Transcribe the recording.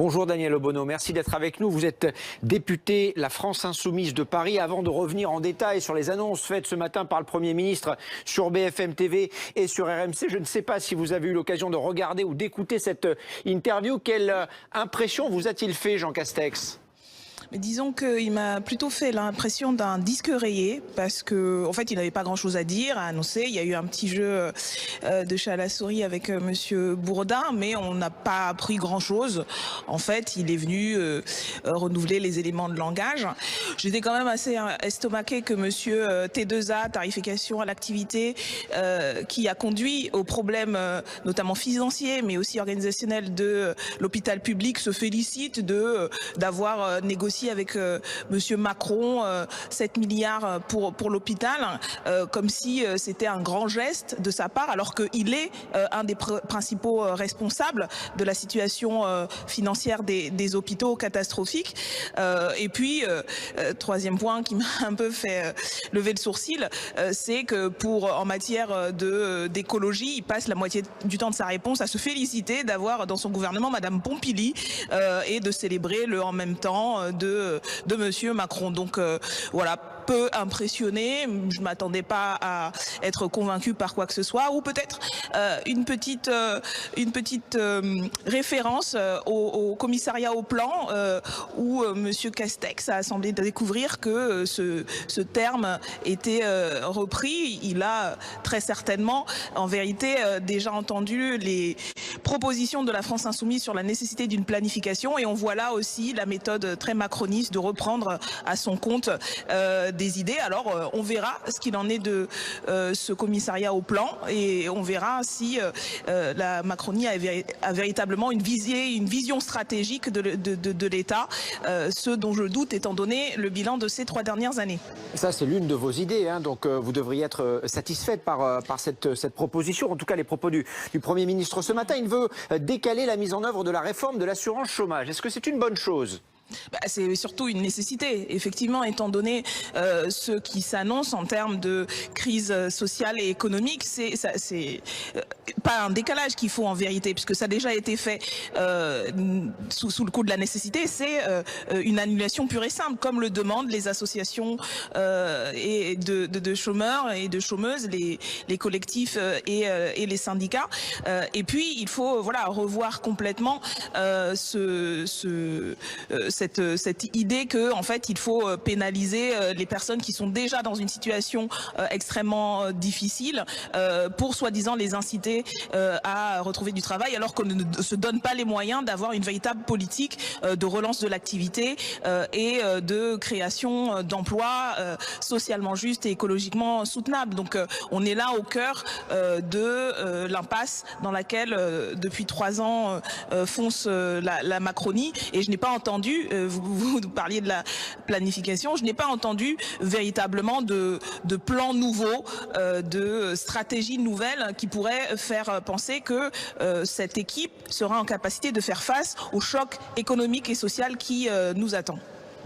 Bonjour Daniel Obono, merci d'être avec nous. Vous êtes député La France Insoumise de Paris. Avant de revenir en détail sur les annonces faites ce matin par le Premier ministre sur BFM TV et sur RMC, je ne sais pas si vous avez eu l'occasion de regarder ou d'écouter cette interview. Quelle impression vous a-t-il fait, Jean Castex ? Mais disons qu'il m'a plutôt fait l'impression d'un disque rayé parce que, en fait, il n'avait pas grand-chose à dire, à annoncer. Il y a eu un petit jeu de chat à la souris avec Monsieur Bourdin, mais on n'a pas appris grand-chose. En fait, il est venu renouveler les éléments de langage. J'étais quand même assez estomaquée que Monsieur T2A, tarification à l'activité, qui a conduit aux problèmes notamment financiers, mais aussi organisationnels de l'hôpital public, se félicite d'avoir négocié avec Monsieur Macron 7 milliards pour l'hôpital, comme si c'était un grand geste de sa part, alors qu'il est un des principaux responsables de la situation financière des hôpitaux catastrophique. Et puis, troisième point qui m'a un peu fait lever le sourcil, c'est que en matière d'écologie, il passe la moitié du temps de sa réponse à se féliciter d'avoir dans son gouvernement Madame Pompili et de célébrer le en même temps de Monsieur Macron. Donc voilà, peu impressionné, je m'attendais pas à être convaincu par quoi que ce soit, ou peut-être une petite référence au commissariat au plan où Monsieur Castex a semblé découvrir que ce terme était repris. Il a très certainement, en vérité, déjà entendu les propositions de la France Insoumise sur la nécessité d'une planification, et on voit là aussi la méthode très macroniste de reprendre à son compte des idées. Alors on verra ce qu'il en est de ce commissariat au plan, et on verra si la Macronie a véritablement une vision stratégique de l'État, ce dont je doute étant donné le bilan de ces 3 dernières années. Ça, c'est l'une de vos idées, hein, donc vous devriez être satisfaite par cette proposition, en tout cas les propos du Premier ministre ce matin. Il veut décaler la mise en œuvre de la réforme de l'assurance chômage. Est-ce que c'est une bonne chose ? C'est surtout une nécessité, effectivement, étant donné ce qui s'annonce en termes de crise sociale et économique. C'est pas un décalage qu'il faut en vérité, puisque ça a déjà été fait sous le coup de la nécessité. C'est une annulation pure et simple, comme le demandent les associations et de chômeurs et de chômeuses, les collectifs et les syndicats. Et puis il faut revoir complètement cette idée que en fait il faut pénaliser les personnes qui sont déjà dans une situation extrêmement difficile pour soi-disant les inciter à retrouver du travail, alors qu'on ne se donne pas les moyens d'avoir une véritable politique de relance de l'activité et de création d'emplois socialement justes et écologiquement soutenables. Donc on est là au cœur de l'impasse dans laquelle depuis 3 ans fonce la Macronie, et je n'ai pas entendu, vous parliez de la planification, je n'ai pas entendu véritablement de plan nouveau, de stratégie nouvelle qui pourrait faire penser que cette équipe sera en capacité de faire face au choc économique et social qui nous attend.